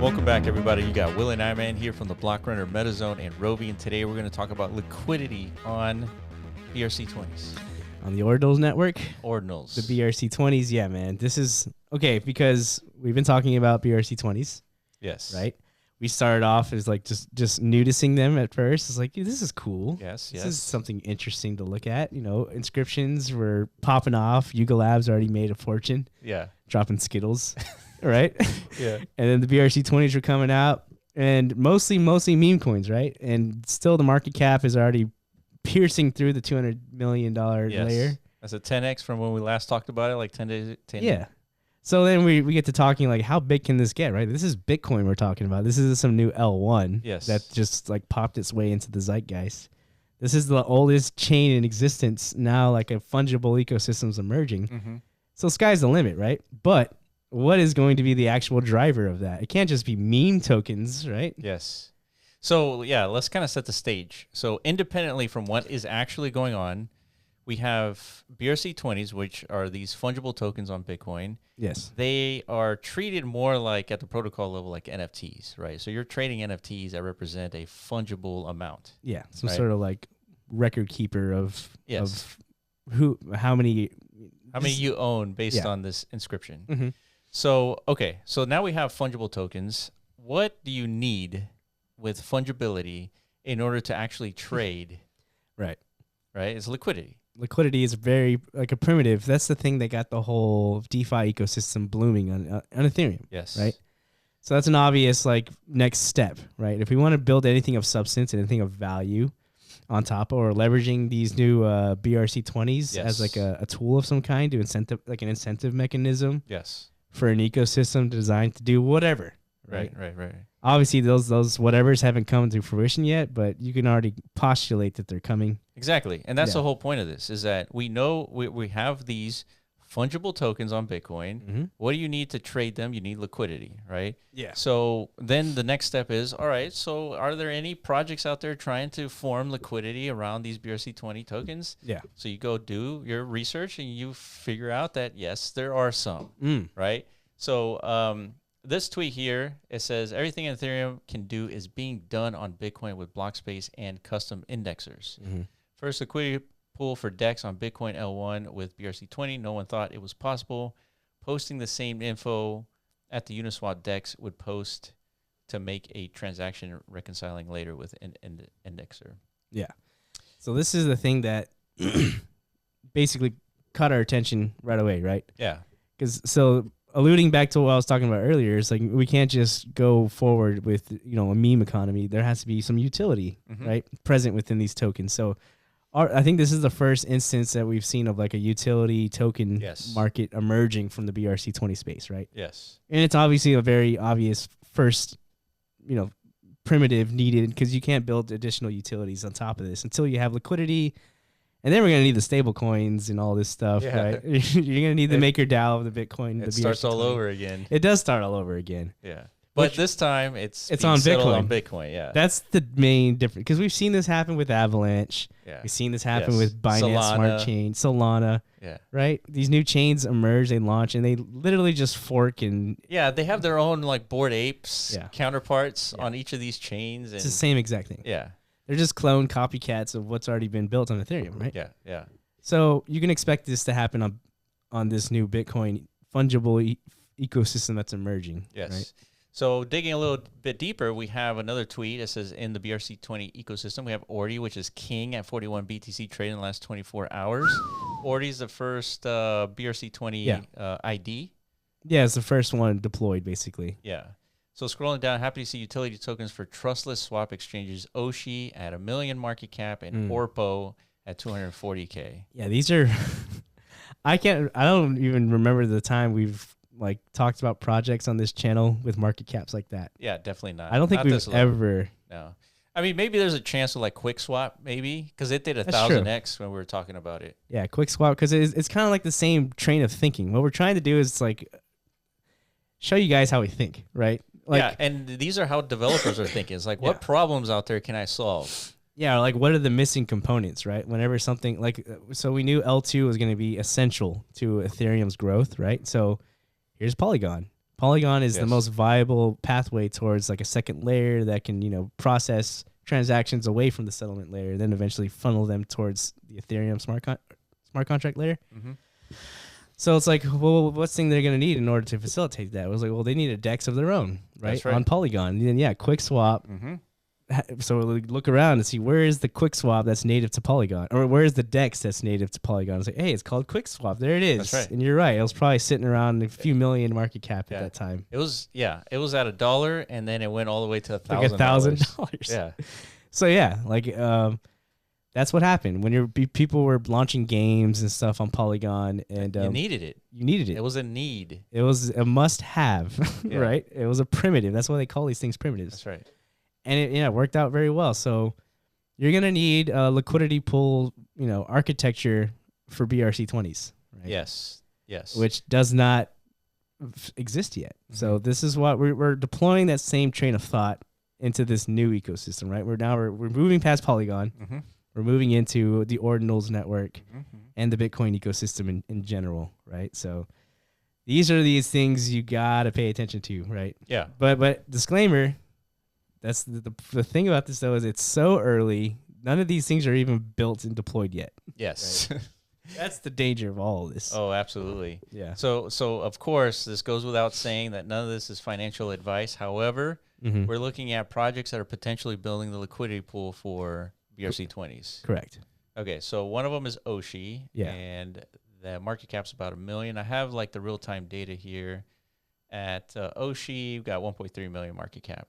Welcome back, everybody. You got Will and I-Man here from the Block Runner, MetaZone, and Rovi, and today we're going to talk about liquidity on BRC20s. On the Ordinals network? Ordinals. The BRC20s, yeah, man. This is, okay, because we've been talking about BRC20s. Yes. Right? We started off as like just noticing them at first. It's like, this is cool. Yes, This is something interesting to look at. You know, inscriptions were popping off. Yuga Labs already made a fortune. Yeah. Dropping Skittles. Right? Yeah. And then the BRC20s are coming out, and mostly meme coins, right? And still the market cap is already piercing through the $200 million layer. That's a 10x from when we last talked about it, like 10 days. Yeah. So then we get to talking like, how big can this get, right? This is Bitcoin we're talking about. This is some new L1 that just like popped its way into the zeitgeist. This is the oldest chain in existence now, like a fungible ecosystem's emerging. Mm-hmm. So sky's the limit, right? But what is going to be the actual driver of that? It can't just be meme tokens, right? Yes. So, yeah, let's kind of set the stage. So, independently from what is actually going on, we have BRC20s, which are these fungible tokens on Bitcoin. Yes. They are treated more like at the protocol level like NFTs, right? So, you're trading NFTs that represent a fungible amount. Yeah, some sort of like record keeper of how many you own based on this inscription. Mm-hmm. So, okay, so now we have fungible tokens. What do you need with fungibility in order to actually trade? Right. It's liquidity. Liquidity is very like a primitive. That's the thing that got the whole DeFi ecosystem blooming on Ethereum. Yes. Right. So that's an obvious like next step, right? If we want to build anything of substance, anything of value on top, or leveraging these new BRC20s as like a tool of some kind to incentive, like an incentive mechanism. Yes. For an ecosystem designed to do whatever. Right. Obviously, those whatevers haven't come to fruition yet, but you can already postulate that they're coming. Exactly. And that's the whole point of this, is that we know we have these fungible tokens on Bitcoin. Mm-hmm. What do you need to trade them? You need liquidity, right? Yeah. So then the next step is, all right, so are there any projects out there trying to form liquidity around these BRC20 tokens? Yeah. So you go do your research and you figure out that, yes, there are some, right? So this tweet here, it says, everything Ethereum can do is being done on Bitcoin with block space and custom indexers. Mm-hmm. First liquidity pool for DEX on Bitcoin L1 with BRC20. No one thought it was possible. Posting the same info at the Uniswap DEX would post to make a transaction reconciling later with an indexer. Yeah. So this is the thing that basically caught our attention right away, right? Yeah. Because alluding back to what I was talking about earlier, it's like we can't just go forward with a meme economy. There has to be some utility, right, present within these tokens. So I think this is the first instance that we've seen of like a utility token market emerging from the BRC20 space, right? Yes. And it's obviously a very obvious first, primitive needed, because you can't build additional utilities on top of this until you have liquidity. And then we're going to need the stable coins and all this stuff, right? You're going to need the maker DAO of the Bitcoin. It starts all over again. It does start all over again. Yeah. But this time it's on Bitcoin. On Bitcoin, yeah. That's the main difference, because we've seen this happen with Avalanche. Yeah. We've seen this happen with Binance Solana. Smart Chain, Solana. Yeah. Right? These new chains emerge, they launch, and they literally just fork and... Yeah, they have their own like Bored Apes counterparts on each of these chains. It's the same exact thing. Yeah. They're just clone copycats of what's already been built on Ethereum, right? Yeah, yeah. So you can expect this to happen on this new Bitcoin fungible ecosystem that's emerging. Yes. Right? So digging a little bit deeper, we have another tweet that says, in the BRC20 ecosystem, we have Ordi, which is king at 41 BTC traded in the last 24 hours. Ordi is the first BRC20 ID. Yeah, it's the first one deployed, basically. Yeah. So scrolling down, happy to see utility tokens for trustless swap exchanges, Oshi at $1 million market cap and ORPO at 240K. Yeah, these are I don't even remember the time we've like talked about projects on this channel with market caps like that. Yeah, definitely not. I don't think we've ever. No. I mean, maybe there's a chance of like QuickSwap, maybe, because it did 1,000x when we were talking about it. Yeah, QuickSwap, because it's kind of like the same train of thinking. What we're trying to do is like show you guys how we think, right? Like, yeah, and these are how developers are thinking. It's like, what problems out there can I solve? Yeah, like what are the missing components, right? Whenever something like, so we knew L2 was going to be essential to Ethereum's growth, right? So here's Polygon. Polygon is the Yes. most viable pathway towards like a second layer that can, process transactions away from the settlement layer, then eventually funnel them towards the Ethereum smart contract layer. Mm-hmm. So it's like, well, what's the thing they're going to need in order to facilitate that? It was like, well, they need a DEX of their own, right? That's right. On Polygon. And then, yeah, QuickSwap. Mm-hmm. So we look around and see where is the QuickSwap that's native to Polygon, or where is the DEX that's native to Polygon. It's like, hey, it's called QuickSwap. There it is. That's right. And you're right. It was probably sitting around a few million market cap at that time. It was at $1, and then it went all the way to $1,000. Like $1,000. Yeah. So yeah, like that's what happened when people were launching games and stuff on Polygon, and You needed it. You needed it. It was a need. It was a must-have, Yeah. right? It was a primitive. That's why they call these things primitives. That's right. And it worked out very well. So you're gonna need a liquidity pool, architecture for BRC20s, right? Yes. Which does not exist yet. Mm-hmm. So this is what we're deploying that same train of thought into this new ecosystem, right? We're moving past Polygon. Mm-hmm. We're moving into the Ordinals network Mm-hmm. and the Bitcoin ecosystem in general, right? So these are these things you gotta pay attention to, right? Yeah. But disclaimer, that's the thing about this though is it's so early. None of these things are even built and deployed yet. Yes. Right? That's the danger of all of this. Oh, absolutely. Yeah. So of course, this goes without saying that none of this is financial advice. However, Mhm. we're looking at projects that are potentially building the liquidity pool for BRC20s. Correct. Okay, so one of them is Oshi, Yeah. and the market cap's about $1 million. I have like the real-time data here. At Oshi, we've got 1.3 million market cap.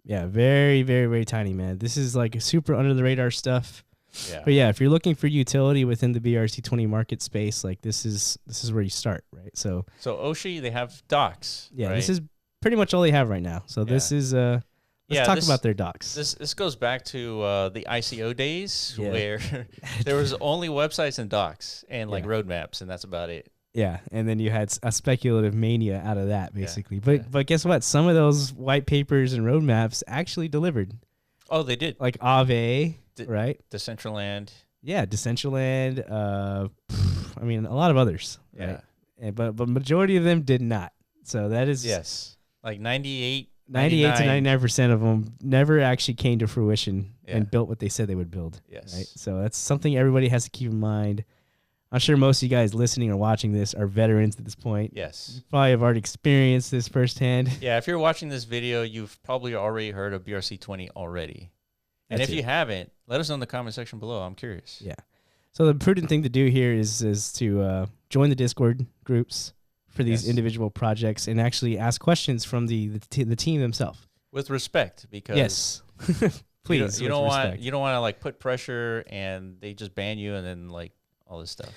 Yeah, very, very, very tiny, man. This is like super under the radar stuff. Yeah. But yeah, if you're looking for utility within the BRC20 market space, like this is where you start, right? So Oshi, they have docs. yeah, right? this is pretty much all they have right now. So this is let's talk about their docs. This goes back to the ICO days Yeah. where there was only websites and docs and like Yeah. roadmaps, and that's about it. Yeah, and then you had a speculative mania out of that, basically. Yeah. But guess what? Some of those white papers and roadmaps actually delivered. Oh, they did. Like Aave, right? Decentraland. Yeah, Decentraland. I mean, a lot of others. Yeah. Right? And, but majority of them did not. So that is Yes. Like 98 to 99. 99% of them never actually came to fruition Yeah. and built what they said they would build. Yes. Right? So that's something everybody has to keep in mind. I'm sure most of you guys listening or watching this are veterans at this point. Yes. You probably have already experienced this firsthand. Yeah, if you're watching this video, you've probably already heard of BRC20 already. And That's if it. you haven't, let us know in the comment section below. I'm curious. Yeah. So the prudent thing to do here is to join the Discord groups for these Yes. individual projects and actually ask questions from the team themselves. With respect, because Yes. Please. you with don't want respect. you don't want to like put pressure and they just ban you and then like all this stuff.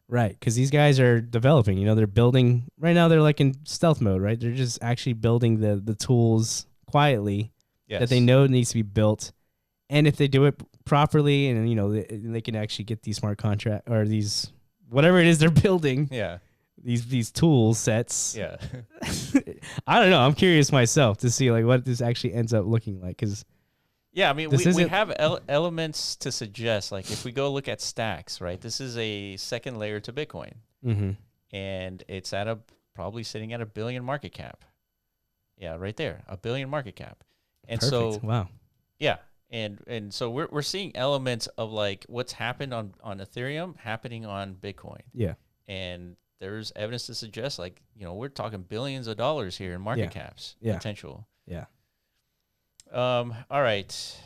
Right, because these guys are developing. They're building right now. They're like in stealth mode, right? They're just actually building the tools quietly Yes. that they know needs to be built, and if they do it properly, and they can actually get these smart contract or these whatever it is they're building, Yeah. these tool sets. Yeah. I don't know. I'm curious myself to see like what this actually ends up looking like, because Yeah, I mean, This we isn't- have elements to suggest, like if we go look at stacks, right? This is a second layer to Bitcoin, and it's probably sitting at $1 billion market cap. Yeah, right there, $1 billion market cap. And perfect. so, Wow. yeah, and so we're seeing elements of like what's happened on Ethereum happening on Bitcoin, Yeah. and there's evidence to suggest like we're talking billions of dollars here in market caps potential. Yeah. All right.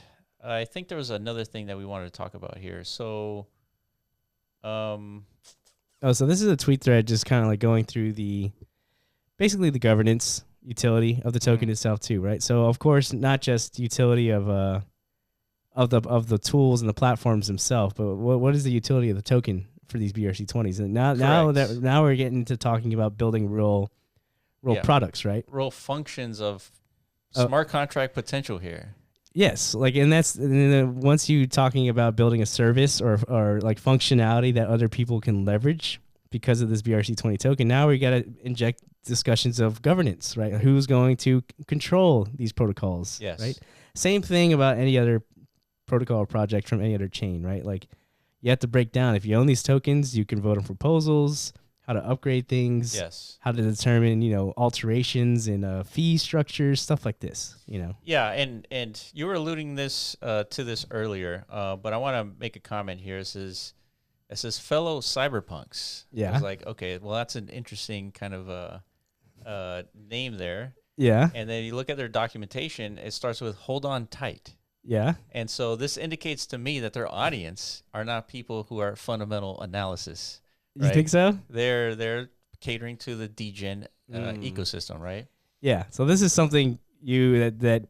I think there was another thing that we wanted to talk about here. So, So this is a tweet thread just kind of like going through basically the governance utility of the token itself too, right? So of course, not just utility of the tools and the platforms themselves, but what is the utility of the token for these BRC20s? And now we're getting to talking about building real products, right? real functions of smart contract potential here. Yes, like, and then once you talking about building a service or like functionality that other people can leverage because of this BRC20 token, now we got to inject discussions of governance, right? Who's going to control these protocols? Yes. Right. Same thing about any other protocol or project from any other chain, right? Like, you have to break down if you own these tokens, you can vote on proposals. how to upgrade things, Yes. how to determine, alterations in fee structures, stuff like this, Yeah, and you were alluding to this earlier, but I want to make a comment here. It says fellow Cyberpunks. Yeah. I was like, okay, well, that's an interesting kind of name there. Yeah. And then you look at their documentation, it starts with hold on tight. Yeah. And so this indicates to me that their audience are not people who are fundamental analysis. You think so? They're catering to the degen ecosystem, right? Yeah. So this is something that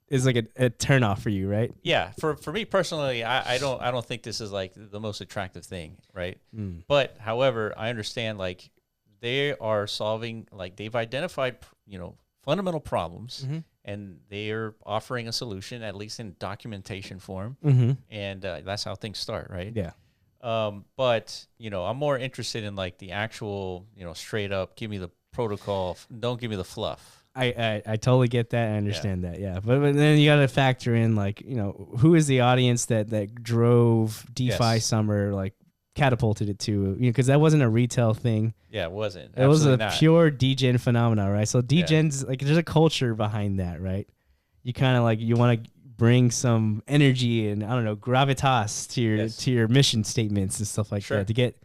is like a turnoff for you, right? Yeah. For me personally, I don't think this is like the most attractive thing, right? But however, I understand like they are solving, like they've identified, fundamental problems, and they're offering a solution, at least in documentation form, and that's how things start, right? Yeah. But I'm more interested in like the actual, straight up, give me the protocol, don't give me the fluff. I totally get that. I understand that. Yeah. But then you got to factor in like, who is the audience that drove DeFi summer, like catapulted it to, because that wasn't a retail thing. Yeah, it wasn't. It was a not. pure degen phenomena, right? So degen's like, there's a culture behind that, right? You kind of like, you want to bring some energy and, I don't know, gravitas to your mission statements and stuff like that to get,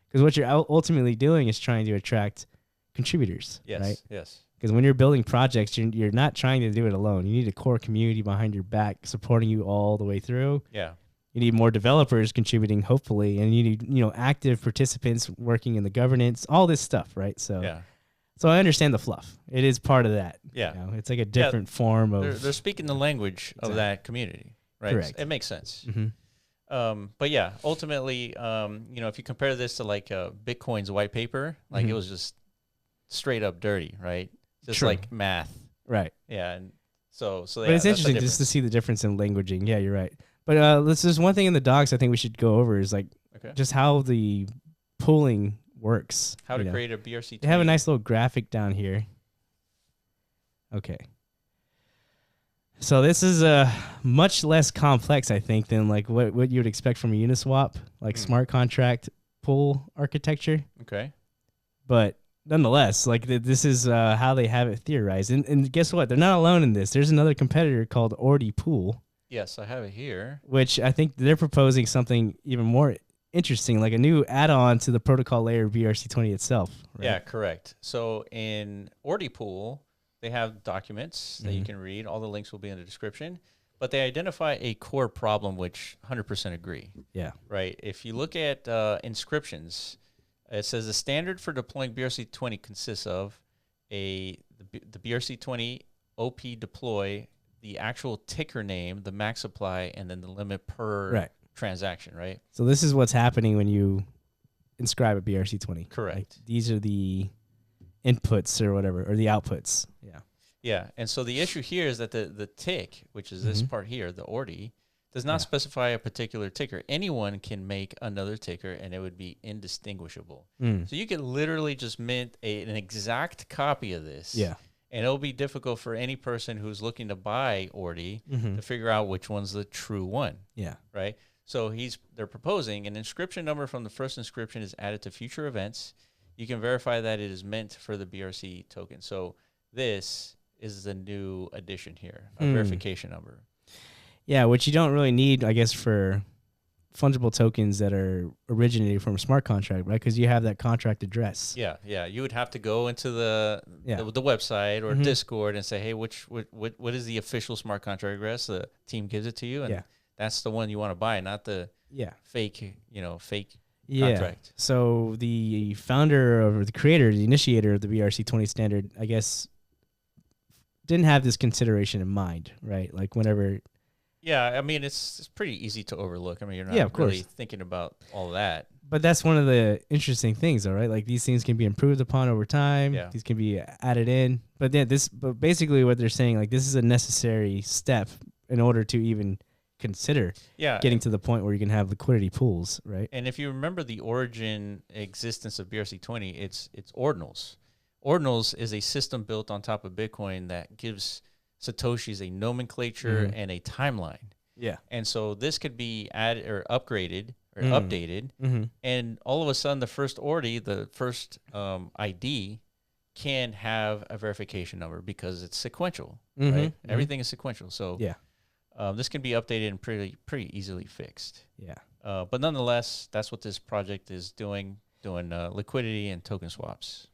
because what you're ultimately doing is trying to attract contributors, right? Yes. Because when you're building projects, you're not trying to do it alone. You need a core community behind your back supporting you all the way through. Yeah. You need more developers contributing, hopefully, and you need active participants working in the governance, all this stuff, right? So, so I understand the fluff. It is part of that. Yeah, it's like a different form of. They're speaking the language of that community, right? Correct. It makes sense. But yeah, ultimately, if you compare this to like Bitcoin's white paper, like it was just straight up dirty, right? Just like math, right? Yeah, and so. But it's interesting just to see the difference in languaging. Yeah, you're right. But there's one thing in the docs I think we should go over is like just how the pooling works. How to create a BRC20. They have a nice little graphic down here. Okay. So this is much less complex, I think, than like what you would expect from a Uniswap, like smart contract pool architecture. Okay. But nonetheless, like this is how they have it theorized. And guess what? They're not alone in this. There's another competitor called Ordipool. Yes, I have it here. Which I think they're proposing something even more interesting, like a new add-on to the protocol layer BRC20 itself. Right? Yeah, correct. So in Ordipool, they have documents that you can read. All the links will be in the description. But they identify a core problem, which 100% agree. Yeah. Right. If you look at inscriptions, it says the standard for deploying BRC20 consists of the BRC20 OP deploy, the actual ticker name, the max supply, and then the limit per transaction, right? So this is what's happening when you inscribe a BRC20. Correct. Like these are the inputs or whatever, or the outputs. Yeah. Yeah. And so the issue here is that the tick, which is this part here, the ORDI, does not specify a particular ticker. Anyone can make another ticker, and it would be indistinguishable. So you could literally just mint an exact copy of this. Yeah. And it'll be difficult for any person who's looking to buy ORDI to figure out which one's the true one. Yeah. Right? So they're proposing an inscription number from the first inscription is added to future events. You can verify that it is meant for the BRC token. So this is the new addition here, a verification number. Yeah, which you don't really need, I guess, for fungible tokens that are originated from a smart contract, right? Because you have that contract address. Yeah, yeah. You would have to go into the website or Discord and say, hey, what is the official smart contract address? The team gives it to you, and that's the one you want to buy, not the fake contract. So the founder or the creator, the initiator of the BRC20 standard, I guess, didn't have this consideration in mind, right? Like whenever... Yeah, I mean, it's pretty easy to overlook. I mean, you're not really thinking about all that. But that's one of the interesting things, though, right? Like these things can be improved upon over time. Yeah. These can be added in. But but basically what they're saying, like this is a necessary step in order to even consider getting to the point where you can have liquidity pools, right? And if you remember the origin existence of BRC20, it's ordinals. Ordinals is a system built on top of Bitcoin that gives Satoshis a nomenclature and a timeline. Yeah. And so this could be added or upgraded or updated, and all of a sudden the first ordi, the first ID, can have a verification number because it's sequential, right? Everything is sequential. So this can be updated and pretty easily fixed. Yeah. But nonetheless, that's what this project is doing liquidity and token swaps.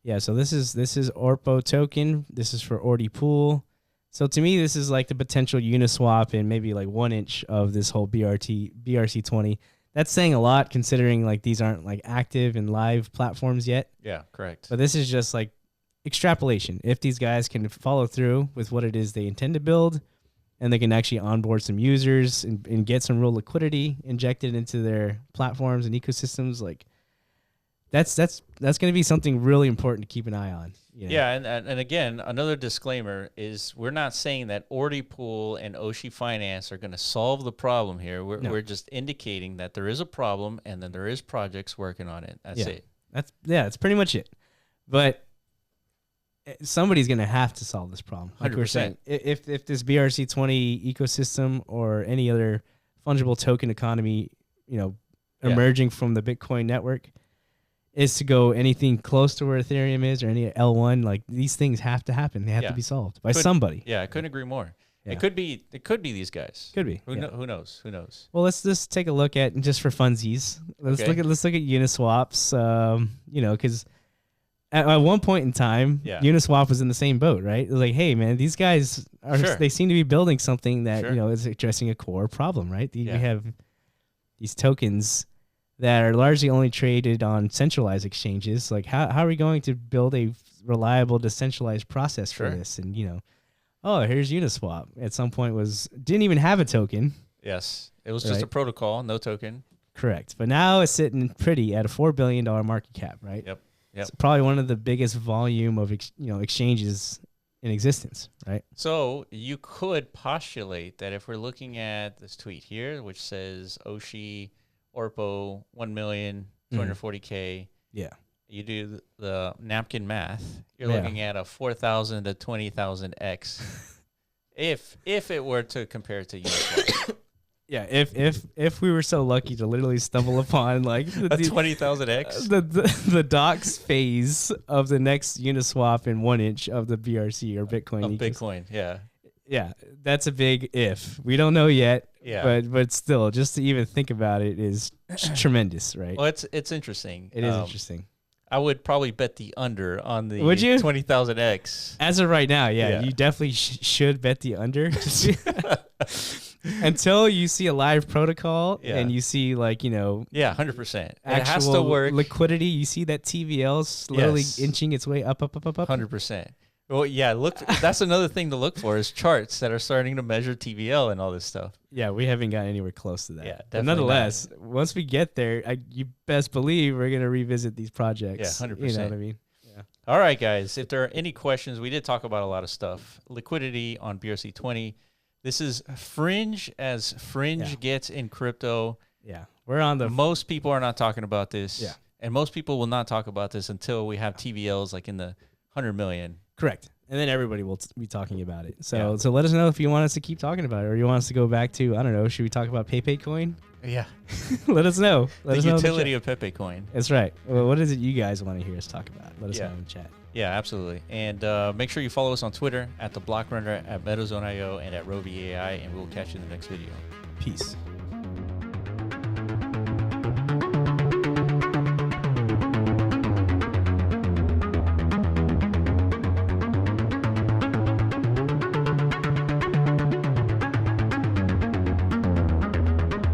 Yeah. So this is ORPO token. This is for Ordipool. So to me, this is like the potential Uniswap and maybe like 1 inch of this whole BRC20. That's saying a lot considering like these aren't like active and live platforms yet. Yeah, correct. But this is just like extrapolation. If these guys can follow through with what it is they intend to build, and they can actually onboard some users and get some real liquidity injected into their platforms and ecosystems, like that's going to be something really important to keep an eye on. You know? Yeah, and again, another disclaimer is we're not saying that Ordipool and Oshi.finance are going to solve the problem here. We're just indicating that there is a problem and then there is projects working on it. That's it. That's pretty much it. But somebody's going to have to solve this problem. Like 100%. we're saying, if this BRC20 ecosystem or any other fungible token economy, emerging from the Bitcoin network, is to go anything close to where Ethereum is or any L1, like these things have to happen. They have to be solved by somebody. Yeah, I couldn't agree more. Yeah. It could be these guys. Could be. Who knows? Who knows? Well, let's just take a look at, just for funsies. Let's look at Uniswaps. Because at one point in time, Uniswap was in the same boat, right? It was like, hey man, these guys they seem to be building something that is addressing a core problem, right? We have these tokens that are largely only traded on centralized exchanges. Like, how are we going to build a reliable decentralized process for this? And here's Uniswap. At some point didn't even have a token. Yes, it was just a protocol, no token. Correct, but now it's sitting pretty at a $4 billion market cap, right? Yep. It's probably one of the biggest volume of exchanges in existence, right? So you could postulate that if we're looking at this tweet here, which says Oshi ORPO 1,240,000. Yeah. You do the napkin math. You're looking at a 4,000 to 20,000 x. if it were to compare to Uniswap. Yeah, if we were so lucky to literally stumble upon like a 20,000 x, the docs phase of the next Uniswap in 1 inch of the BRC or Bitcoin. Of Bitcoin, yeah, that's a big if. We don't know yet. Yeah, but still, just to even think about it is tremendous, right? Well, it's interesting. It is interesting. I would probably bet the under on the 20,000 x. As of right now, you definitely should bet the under. Until you see a live protocol and you see 100%. It has to work. Liquidity. You see that TVL slowly inching its way up. 100%. Well, look. That's another thing to look for is charts that are starting to measure TVL and all this stuff. Yeah, we haven't gotten anywhere close to that. Yeah, definitely. But nonetheless, once we get there, you best believe we're gonna revisit these projects. Yeah, 100%. You know what I mean? Yeah. All right, guys. If there are any questions, we did talk about a lot of stuff. Liquidity on BRC20. This is fringe as fringe gets in crypto. Yeah, we're on the. Most people are not talking about this. Yeah, and most people will not talk about this until we have TVLs like in the 100 million. Correct. And then everybody will be talking about it. So let us know if you want us to keep talking about it, or you want us to go back to, I don't know, should we talk about Pepe Coin? Yeah. Let us know. The utility of Pepe Coin. That's right. Well, what is it you guys want to hear us talk about? Let us know in the chat. Yeah, absolutely. And make sure you follow us on Twitter at The Block Runner, at MetaZone.io, and at RoviAI, and we'll catch you in the next video. Peace.